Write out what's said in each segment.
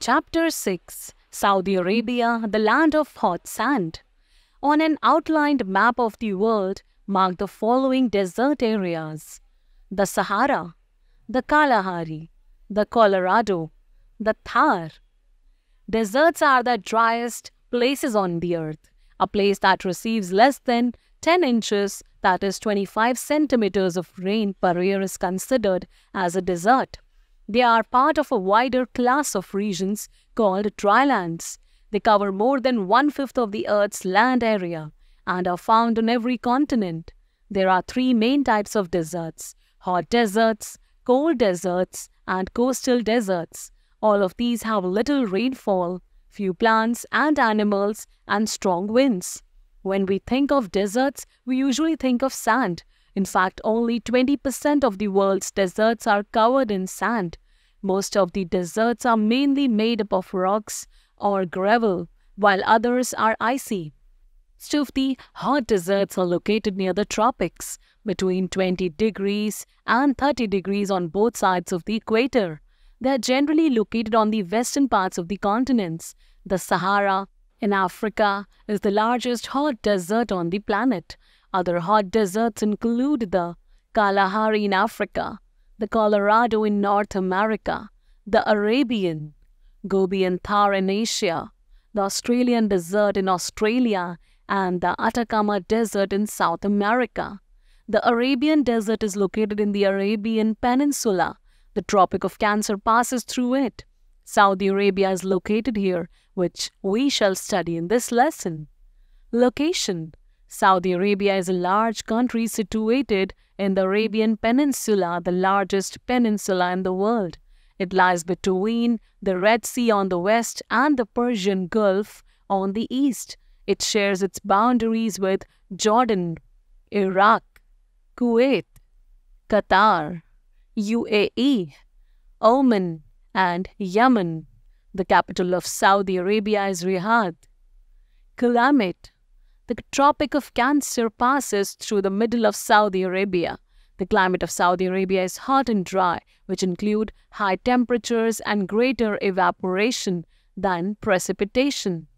Chapter 6 Saudi Arabia, the Land of Hot Sand. On an outlined map of the world, mark the following desert areas: the Sahara, the Kalahari, the Colorado, the Thar. Deserts are the driest places on the earth. A place that receives less than 10 inches, that is 25 centimeters of rain per year, is considered as a desert. They are part of a wider class of regions called drylands. They cover more than one-fifth of the Earth's land area and are found on every continent. There are three main types of deserts: hot deserts, cold deserts, and coastal deserts. All of these have little rainfall, few plants and animals, and strong winds. When we think of deserts, we usually think of sand. In fact, only 20% of the world's deserts are covered in sand. Most of the deserts are mainly made up of rocks or gravel, while others are icy. Most of the hot deserts are located near the tropics, between 20 degrees and 30 degrees on both sides of the equator. They are generally located on the western parts of the continents. The Sahara in Africa is the largest hot desert on the planet. Other hot deserts include the Kalahari in Africa, the Colorado in North America, the Arabian, Gobi and Thar in Asia, the Australian desert in Australia, and the Atacama Desert in South America. The Arabian Desert is located in the Arabian Peninsula. The Tropic of Cancer passes through it. Saudi Arabia is located here, which we shall study in this lesson. Location: Saudi Arabia is a large country situated in the Arabian Peninsula, the largest peninsula in the world. It lies between the Red Sea on the west and the Persian Gulf on the east. It shares its boundaries with Jordan, Iraq, Kuwait, Qatar, UAE, Oman, and Yemen. The capital of Saudi Arabia is Riyadh. Climate: the Tropic of Cancer passes through the middle of Saudi Arabia. The climate of Saudi Arabia is hot and dry, which include high temperatures and greater evaporation than precipitation.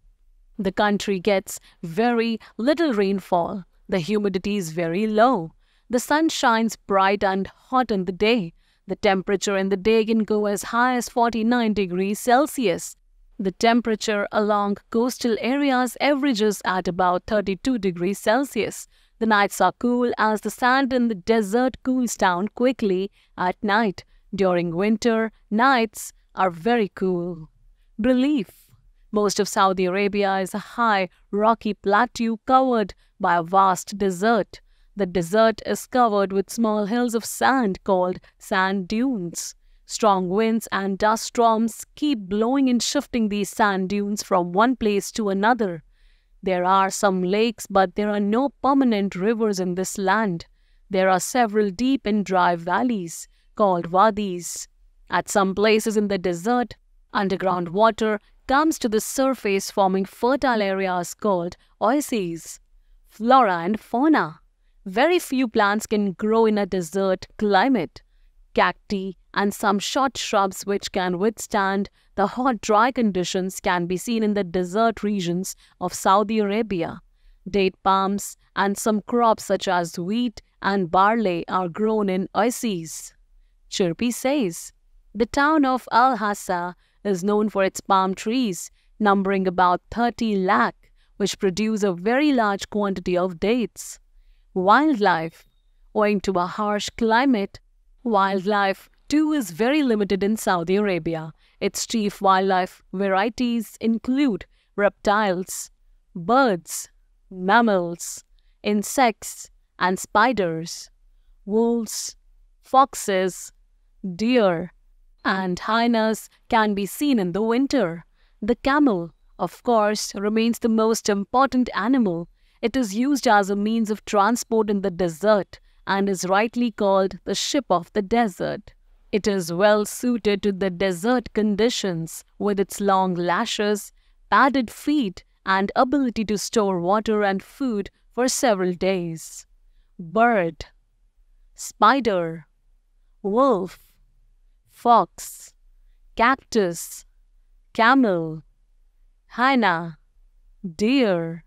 The country gets very little rainfall. The humidity is very low. The sun shines bright and hot in the day. The temperature in the day can go as high as 49 degrees Celsius. The temperature along coastal areas averages at about 32 degrees Celsius. The nights are cool as the sand in the desert cools down quickly at night. During winter, nights are very cool. Relief: most of Saudi Arabia is a high, rocky plateau covered by a vast desert. The desert is covered with small hills of sand called sand dunes. Strong winds and dust storms keep blowing and shifting these sand dunes from one place to another. There are some lakes, but there are no permanent rivers in this land. There are several deep and dry valleys called wadis. At some places in the desert, underground water comes to the surface, forming fertile areas called oases. Flora and fauna: very few plants can grow in a desert climate. Cacti and some short shrubs which can withstand the hot, dry conditions can be seen in the desert regions of Saudi Arabia. Date palms and some crops such as wheat and barley are grown in oases. Chirpy says, the town of Al-Hassa is known for its palm trees, numbering about 30 lakh, which produce a very large quantity of dates. Wildlife: owing to a harsh climate, wildlife too is very limited in Saudi Arabia. Its chief wildlife varieties include reptiles, birds, mammals, insects, and spiders. Wolves, foxes, deer, and hyenas can be seen in the winter. The camel, of course, remains the most important animal. It is used as a means of transport in the desert and is rightly called the ship of the desert. It is well suited to the desert conditions with its long lashes, padded feet, and ability to store water and food for several days. Bird, spider, wolf, fox, cactus, camel, hyena, deer.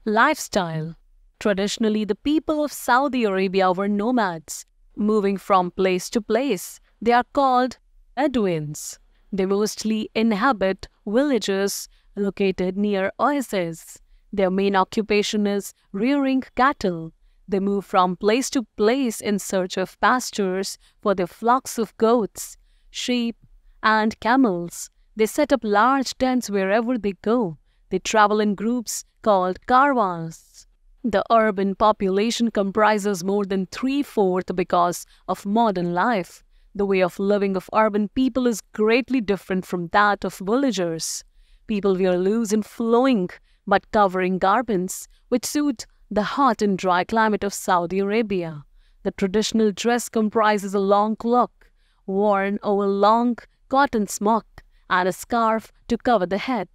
Lifestyle. Traditionally, the people of Saudi Arabia were nomads, moving from place to place. They are called Bedouins. They mostly inhabit villages located near oases. Their main occupation is rearing cattle. They move from place to place in search of pastures for their flocks of goats, sheep, and camels. They set up large tents wherever they go. They travel in groups called caravans. The urban population comprises more than three-fourths because of modern life. The way of living of urban people is greatly different from that of villagers. People wear loose and flowing but covering garments, which suit the hot and dry climate of Saudi Arabia. The traditional dress comprises a long cloak, worn over a long cotton smock, and a scarf to cover the head.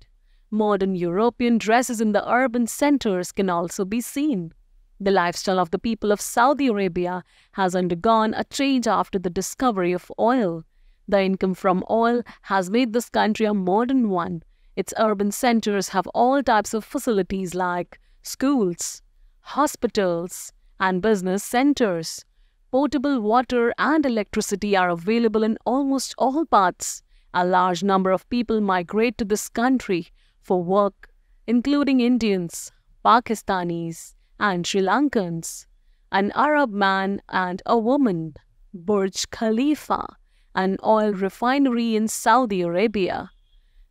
Modern European dresses in the urban centers can also be seen. The lifestyle of the people of Saudi Arabia has undergone a change after the discovery of oil. The income from oil has made this country a modern one. Its urban centers have all types of facilities like schools, hospitals, and business centers. Potable water and electricity are available in almost all parts. A large number of people migrate to this country for work, including Indians, Pakistanis, and Sri Lankans. An Arab man and a woman, Burj Khalifa, an oil refinery in Saudi Arabia.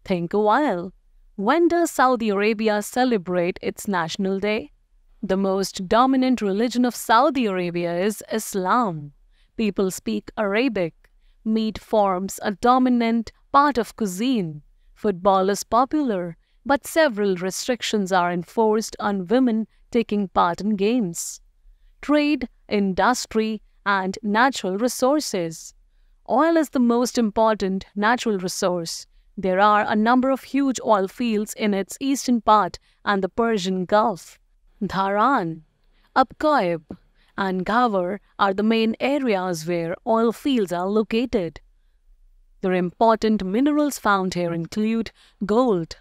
Think a while. When does Saudi Arabia celebrate its National Day? The most dominant religion of Saudi Arabia is Islam. People speak Arabic. Meat forms a dominant part of cuisine. Football is popular, but several restrictions are enforced on women taking part in games. Trade, industry, and natural resources. Oil is the most important natural resource. There are a number of huge oil fields in its eastern part and the Persian Gulf. Dharan, Abqaib, and Ghawar are the main areas where oil fields are located. The important minerals found here include gold,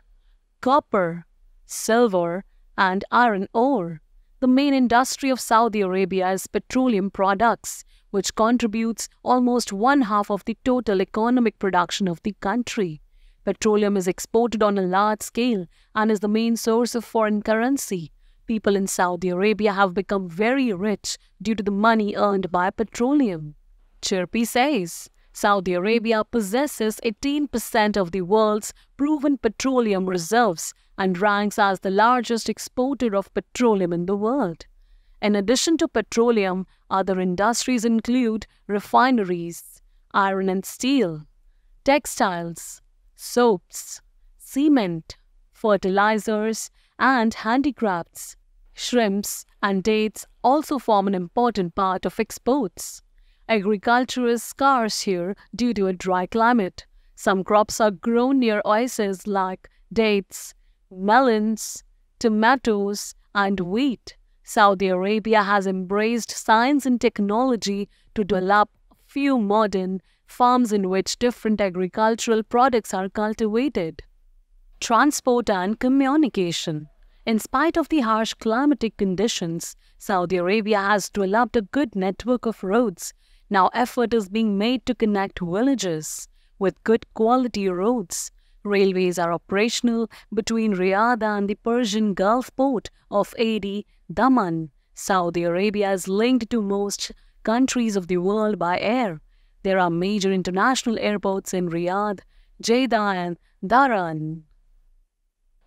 copper, silver, and iron ore. The main industry of Saudi Arabia is petroleum products, which contributes almost one half of the total economic production of the country. Petroleum is exported on a large scale and is the main source of foreign currency. People in Saudi Arabia have become very rich due to the money earned by petroleum. Chirpy says, Saudi Arabia possesses 18% of the world's proven petroleum reserves and ranks as the largest exporter of petroleum in the world. In addition to petroleum, other industries include refineries, iron and steel, textiles, soaps, cement, fertilizers, and handicrafts. Shrimps and dates also form an important part of exports. Agriculture is scarce here due to a dry climate. Some crops are grown near oases like dates, melons, tomatoes, and wheat. Saudi Arabia has embraced science and technology to develop a few modern farms in which different agricultural products are cultivated. Transport and communication. In spite of the harsh climatic conditions, Saudi Arabia has developed a good network of roads. Now effort is being made to connect villages with good quality roads. Railways are operational between Riyadh and the Persian Gulf port of Daman. Saudi Arabia is linked to most countries of the world by air. There are major international airports in Riyadh, Jeddah, and Dhahran.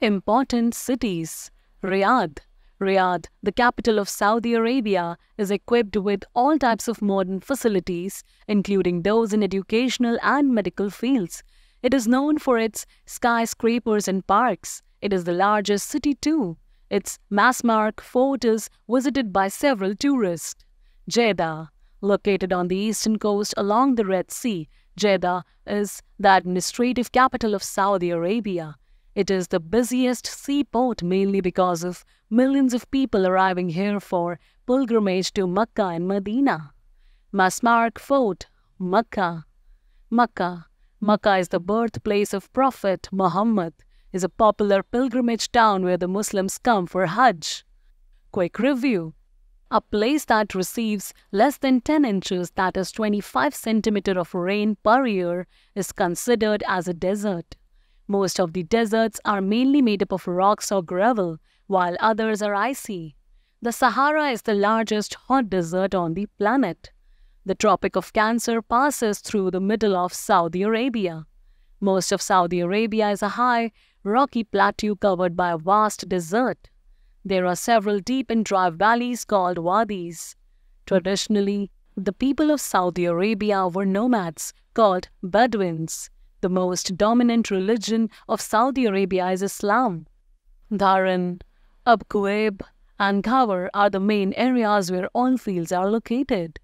Important cities. Riyadh. Riyadh, the capital of Saudi Arabia, is equipped with all types of modern facilities, including those in educational and medical fields. It is known for its skyscrapers and parks. It is the largest city too. Its Masmark fort is visited by several tourists. Jeddah. Located on the eastern coast along the Red Sea, Jeddah is the administrative capital of Saudi Arabia. It is the busiest seaport mainly because of millions of people arriving here for pilgrimage to Mecca and Medina. Masmark Fort, Mecca. Makkah is the birthplace of Prophet Muhammad, is a popular pilgrimage town where the Muslims come for Hajj. Quick review. A place that receives less than 10 inches, that is 25 centimeters of rain per year, is considered as a desert. Most of the deserts are mainly made up of rocks or gravel, while others are icy. The Sahara is the largest hot desert on the planet. The Tropic of Cancer passes through the middle of Saudi Arabia. Most of Saudi Arabia is a high, rocky plateau covered by a vast desert. There are several deep and dry valleys called wadis. Traditionally, the people of Saudi Arabia were nomads called Bedouins. The most dominant religion of Saudi Arabia is Islam. Dharan, Abu Qubaib, and Ghawar are the main areas where oil fields are located.